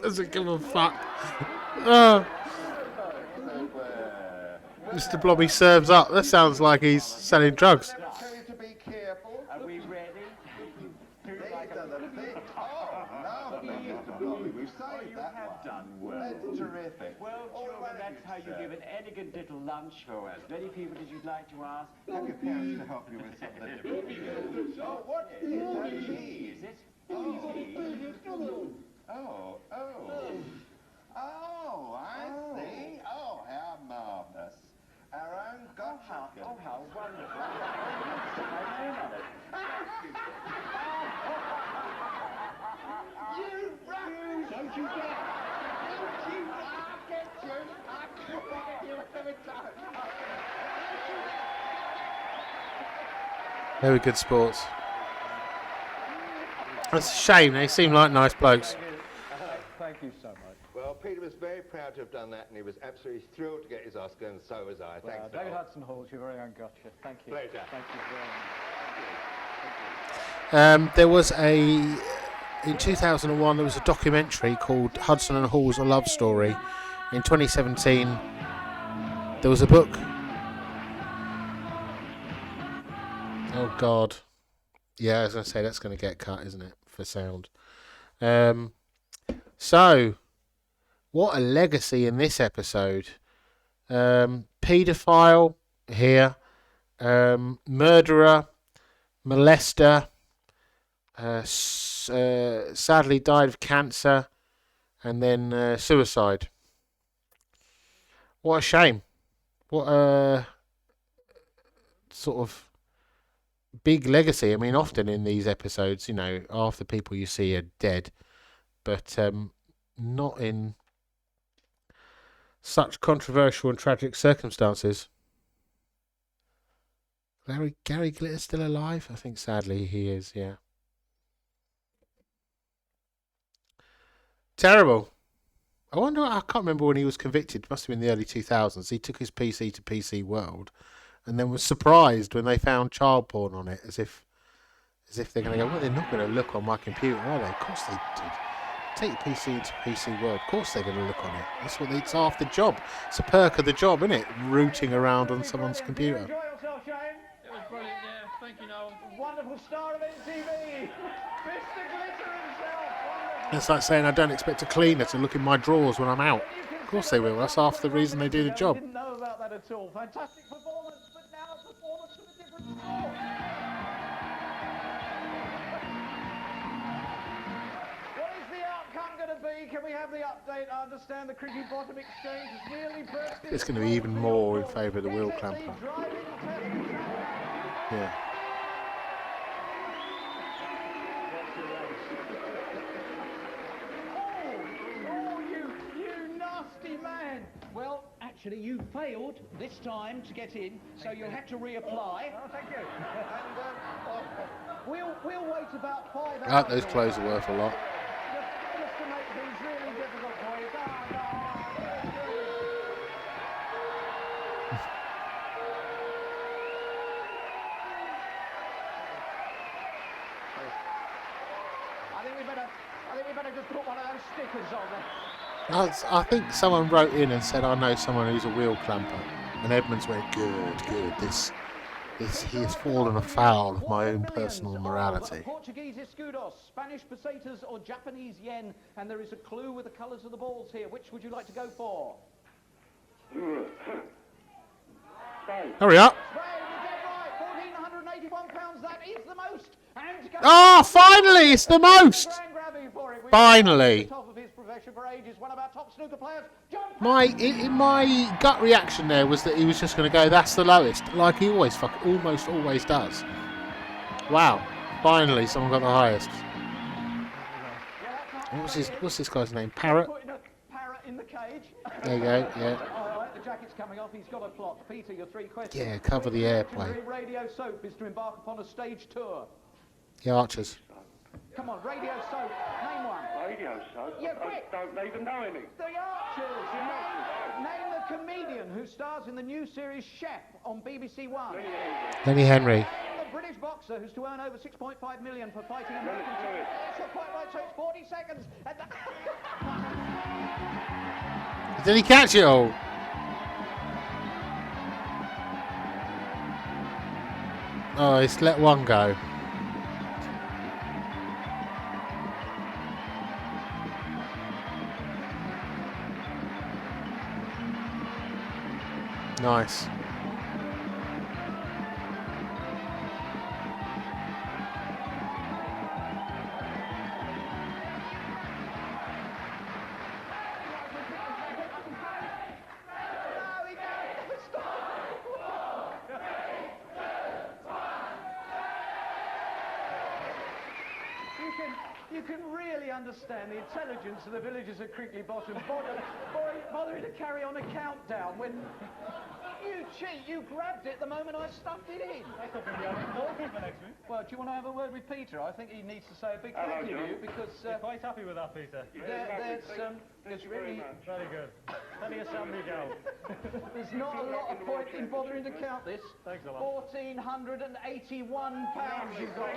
Doesn't give a fuck. Oh. Mr. Blobby serves up. That sounds like he's selling drugs. Tell you to be careful. Are we ready? These are the big. Oh, lovely, Mr. Blobby. We've saved that have one. done well. That's terrific. Well, children, that's how you give an elegant little lunch for us. Many people that you'd like to ask? Have your parents to help you with some of the different things. Oh, what is that cheese? Is it? Oh, I see. Oh, how marvellous. Our own gut chicken. Oh, how wonderful. My name on it. You rat! Don't you dare! Don't you! I'll get you! I'll get you every time! Very good sports. It's a shame. They seem like nice blokes. Thank you so much. Well, Peter was very proud to have done that, and he was absolutely thrilled to get his Oscar, and so was I. Thanks, David Noel. Hudson Halls, your very own gotcha. Thank you. Pleasure. Thank you very much. There was in 2001, there was a documentary called Hudson and Hall's A Love Story. In 2017, there was a book. Oh, God. Yeah, I was going to say, that's going to get cut, isn't it, for sound. So, what a legacy in this episode. Paedophile here. Murderer. Molester. Sadly died of cancer. And then suicide. What a shame. What a sort of big legacy. I mean, often in these episodes, you know, half the people you see are dead. But not in such controversial and tragic circumstances. Gary Glitter's still alive? I think sadly he is, yeah. Terrible. I can't remember when he was convicted. It must have been in the early 2000s. He took his PC to PC World and then was surprised when they found child porn on it, as if they're going to go, well, they're not going to look on my computer, are they? Of course they did. Take your PC into PC World. Of course they're going to look on it. It's half the job. It's a perk of the job, isn't it? Rooting around on someone's computer. Enjoy yourself, Shane. It was brilliant, yeah. Thank you, Noel. Wonderful star of NTV. Mr. Glitter himself. It's like saying I don't expect a cleaner to look in my drawers when I'm out. Of course they will. That's half the reason they do the job. Didn't know about that at all. Fantastic performance, but now a performance with a different score. What is the outcome going to be? Can we have the update? I understand the Cricky Bottom Exchange has really burst in. It's going to be even more in favour of the wheel clamper. Yeah. Oh, you nasty man. Well, actually, you failed this time to get in, so you'll have to reapply. Oh, thank you. We'll wait about 5 hours. Those clothes are worth a lot. Just to make things really difficult for you. I think we better just put one of those stickers on there. I think someone wrote in and said, I know someone who's a wheel clamper. And Edmonds went, good. He has fallen afoul of my own personal morality. Portuguese escudos, Spanish pesetas or Japanese yen, and there is a clue with the colours of the balls here. Which would you like to go for? Hurry up. Spain, you're dead right. £81. That is the most. And Oh, finally, it's the most. Finally. Top of his profession for ages. One of our top snooker players. My gut reaction there was that he was just going to go, that's the lowest, like he always almost always does. Wow, finally someone got the highest. What's this guy's name? Parrot? Putting a parrot in the cage. There you go, yeah. All right, the jacket's coming off. He's got a plot. Peter, your 3 questions. Yeah, cover the airplay. Radio Soap is to embark upon a stage tour. The Archers. Come on, Radio Soap. Name one. Radio Soap? Yeah, quick. I don't even know any. The Archers. Name the comedian who stars in the new series Chef on BBC One. Lenny Henry. Name the British boxer who's to earn over 6.5 million for fighting American. Yes, you're quite right. So it's 40 seconds. Did he catch it all? Oh, he's let one go. Nice. You can really understand the intelligence of the villagers at Crinkly Bottom bothering to carry on a countdown when you cheat. You grabbed it the moment I stuffed it in. Well, do you want to have a word with Peter? I think he needs to say a big thank you to you because Quite happy with that, Peter. there's really Very good. Plenty of San Miguel. there's not a lot of point in bothering to count this. Thanks a lot. £1,481 you've got.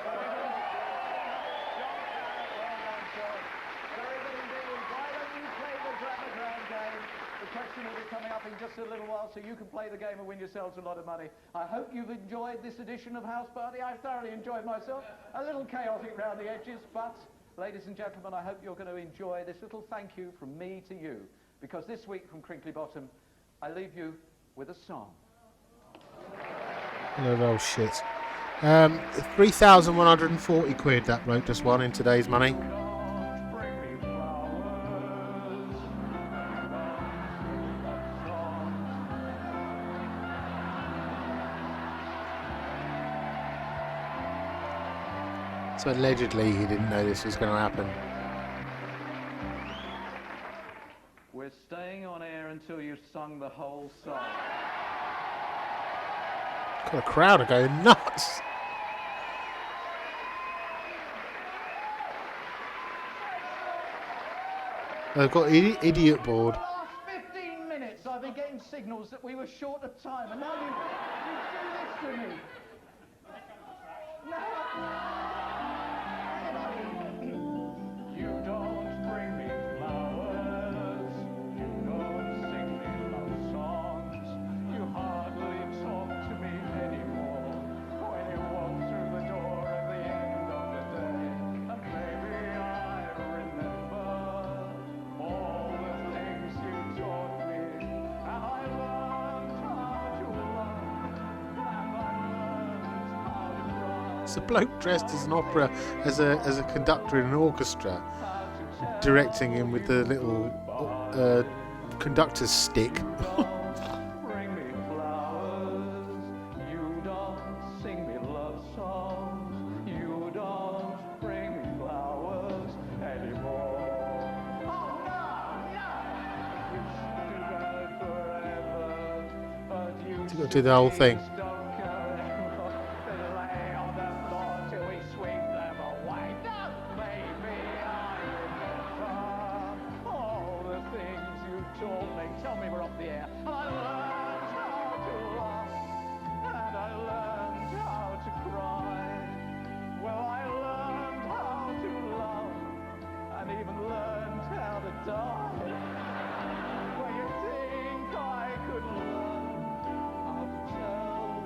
Very good indeed. Why don't you play the Drama Ground game? The question will be coming up in just a little while, so you can play the game and win yourselves a lot of money. I hope you've enjoyed this edition of House Party. I thoroughly enjoyed myself. A little chaotic round the edges, but, ladies and gentlemen, I hope you're going to enjoy this little thank you from me to you, because this week from Crinkly Bottom, I leave you with a song. Oh shit. 3,140 quid that bloke just won in today's money. So allegedly he didn't know this was going to happen. We're staying on air until you've sung the whole song. God, the crowd are going nuts. They've got idiot board. For the last 15 minutes I've been getting signals that we were short of time, and now you do this to me. You don't bring me flowers, you don't sing me love songs, you hardly talk to me anymore when you walk through the door at the end of the day. And maybe I remember all the things you taught me, and I learned how to love, and I learned how to cry. It's a bloke dressed as an opera, as a conductor in an orchestra, directing him with the little conductor's stick. Bring me flowers, you don't sing me love songs, you don't bring me flowers anymore. Oh no, no! You should do that forever, but you You've got to do the whole thing. don't care anymore. They lay on the floor till we sweep them away. No, maybe I remember all the things you told me. Tell me we're off the air. And I learned how to laugh, and I learned how to cry. Well, I learned how to love, and even learned how to die. Well, you think I could learn? I'll tell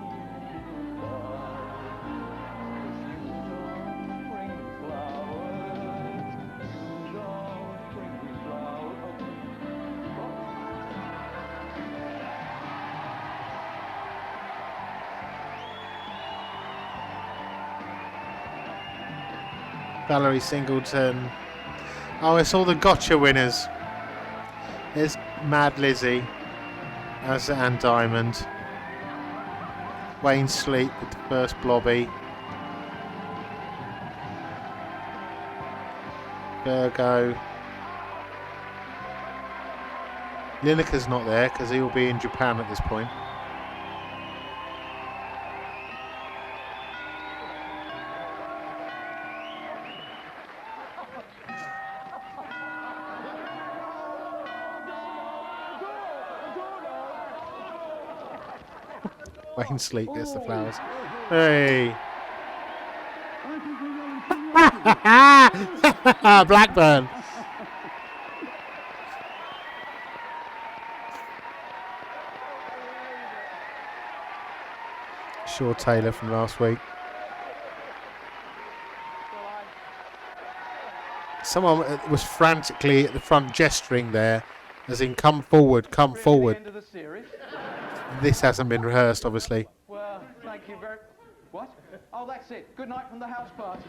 Valerie Singleton. Oh, it's all the gotcha winners. There's Mad Lizzie as Anne Diamond. Wayne Sleep with the first Blobby. Virgo. Lineker's not there because he will be in Japan at this point. Wayne Sleep gets the flowers. Hey! Blackburn! Shaw Taylor from last week. Someone was frantically at the front gesturing there, as in come forward, come forward. End of the series. This hasn't been rehearsed, obviously. Well, thank you very... What? Oh, that's it. Good night from the house party.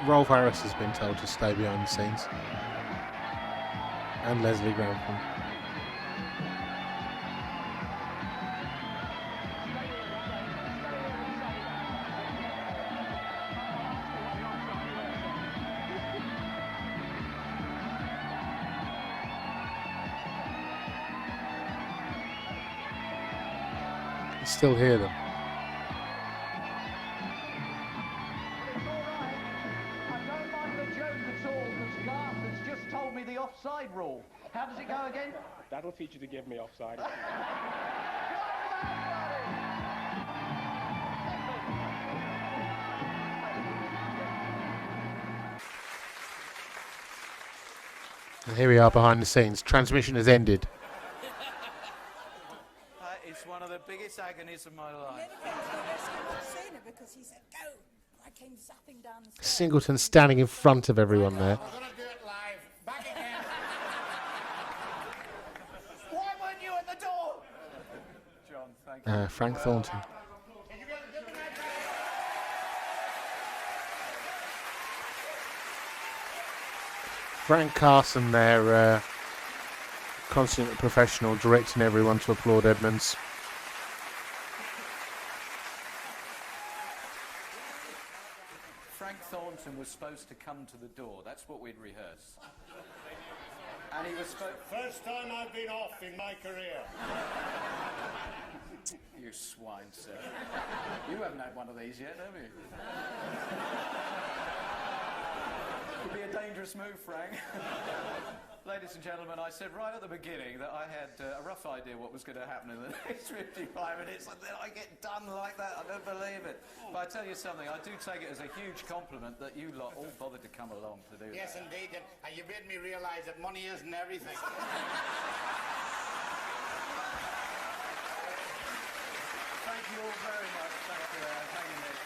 Rolf Harris has been told to stay behind the scenes. And Leslie Grantham. I can still hear them. Offside rule. How does it go again? That'll teach you to give me offside. And here we are behind the scenes. Transmission has ended. It's one of the biggest agonies of my life. Because he said, go! I came zapping down the stairs. Singleton standing in front of everyone there. We're going to do it live. Back again. Why weren't you at the door? John, thank you. Frank Thornton. Frank Carson there, consummate professional, directing everyone to applaud Edmonds. Frank Thornton was supposed to come to the door. That's what we'd rehearsed. And he was supposed... First time I've been off in my career. You swine, sir. You haven't had one of these yet, have you? Could be a dangerous move, Frank. Ladies and gentlemen, I said right at the beginning that I had a rough idea what was going to happen in the next 55 minutes, and then I get done like that. I don't believe it. But I tell you something, I do take it as a huge compliment that you lot all bothered to come along to do that. Yes, indeed. And you made me realise that money isn't everything. Thank you all very much. Thank you. Thank you, Nick.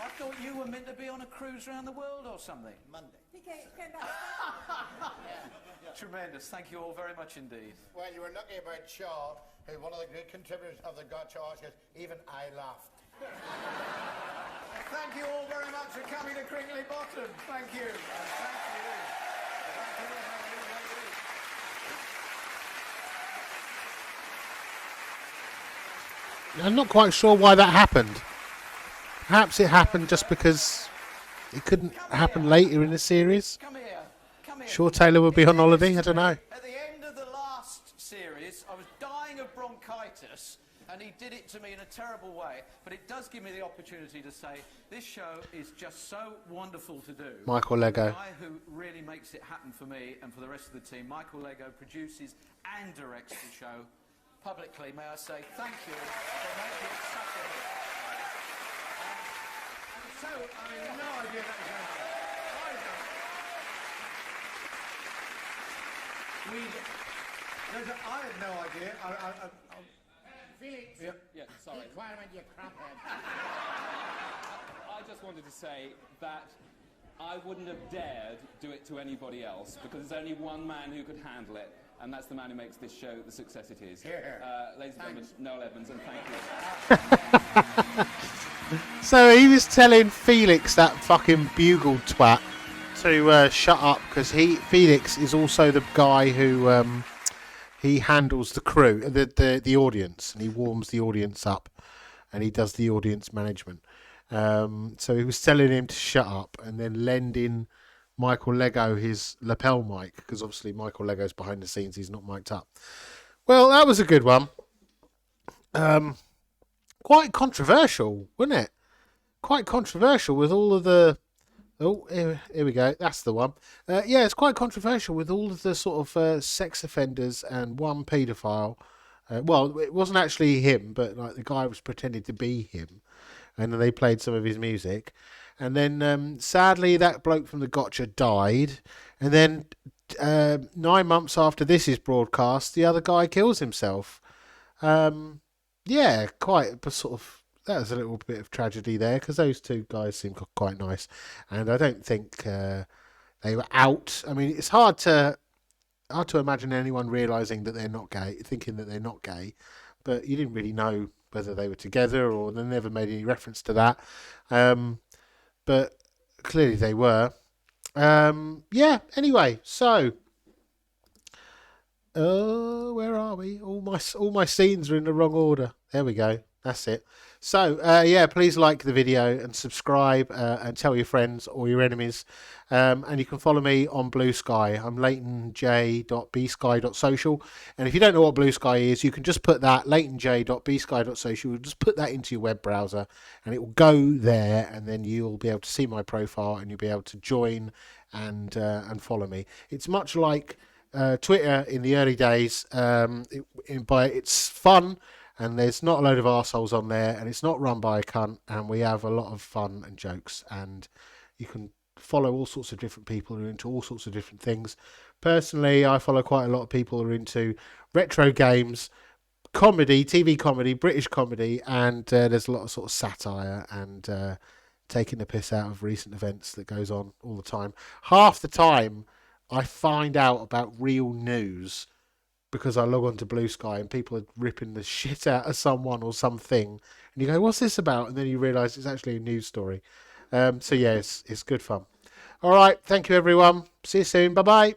I thought you were meant to be on a cruise around the world or something. Monday. He came back. Tremendous. Thank you all very much indeed. Well, you were lucky about Shaw, who's one of the great contributors of the Gotcha Oscars. Even I laughed. Thank you all very much for coming to Crinkley Bottom. Thank you. And thank you. Thank you. I'm not quite sure why that happened. Perhaps it happened just because it couldn't happen later in the series. Come here. Come here. Shaw Taylor would be on holiday, I don't know. At the end of the last series, I was dying of bronchitis, and he did it to me in a terrible way. But it does give me the opportunity to say this show is just so wonderful to do. Michael Lego. The guy who really makes it happen for me and for the rest of the team, Michael Lego, produces and directs the show. Publicly, may I say thank you for making it such a hit. So, I mean, no idea that was going to happen. I had no idea. Felix. Yeah, sorry. Requirement, you craphead. I just wanted to say that I wouldn't have dared do it to anybody else because there's only one man who could handle it, and that's the man who makes this show the success it is. Ladies and gentlemen, Noel Evans, and thank you. So he was telling Felix, that fucking bugle twat, to shut up because Felix is also the guy who he handles the crew, the audience, and he warms the audience up, and he does the audience management. So he was telling him to shut up and then lending Michael Lego his lapel mic because obviously Michael Lego's behind the scenes, he's not mic'd up. Well, that was a good one. Quite controversial, wasn't it? Quite controversial with all of the... Oh, here we go. That's the one. Yeah, it's quite controversial with all of the sort of sex offenders and one paedophile. Well, it wasn't actually him, but like the guy was pretending to be him. And then they played some of his music. And then, sadly, that bloke from the Gotcha died. And then 9 months after this is broadcast, the other guy kills himself. Yeah, quite sort of... That was a little bit of tragedy there because those two guys seem quite nice. And I don't think they were out. I mean, it's hard to imagine anyone realising that they're not gay, thinking that they're not gay. But you didn't really know whether they were together or they never made any reference to that. But clearly they were. Yeah, anyway, so where are we? All my scenes are in the wrong order. There we go. That's it. So, yeah, please like the video and subscribe and tell your friends or your enemies. And you can follow me on Blue Sky. I'm leightonj.bsky.social. And if you don't know what Blue Sky is, you can just put that, leightonj.bsky.social, just put that into your web browser and it will go there, and then you'll be able to see my profile and you'll be able to join and follow me. It's much like Twitter in the early days, but it's fun. And there's not a load of arseholes on there, and it's not run by a cunt, and we have a lot of fun and jokes, and you can follow all sorts of different people who are into all sorts of different things. Personally, I follow quite a lot of people who are into retro games, comedy, TV comedy, British comedy, and there's a lot of sort of satire and taking the piss out of recent events that goes on all the time. Half the time, I find out about real news because I log on to Blue Sky and people are ripping the shit out of someone or something. And you go, what's this about? And then you realise it's actually a news story. So, yeah, it's good fun. All right. Thank you, everyone. See you soon. Bye-bye.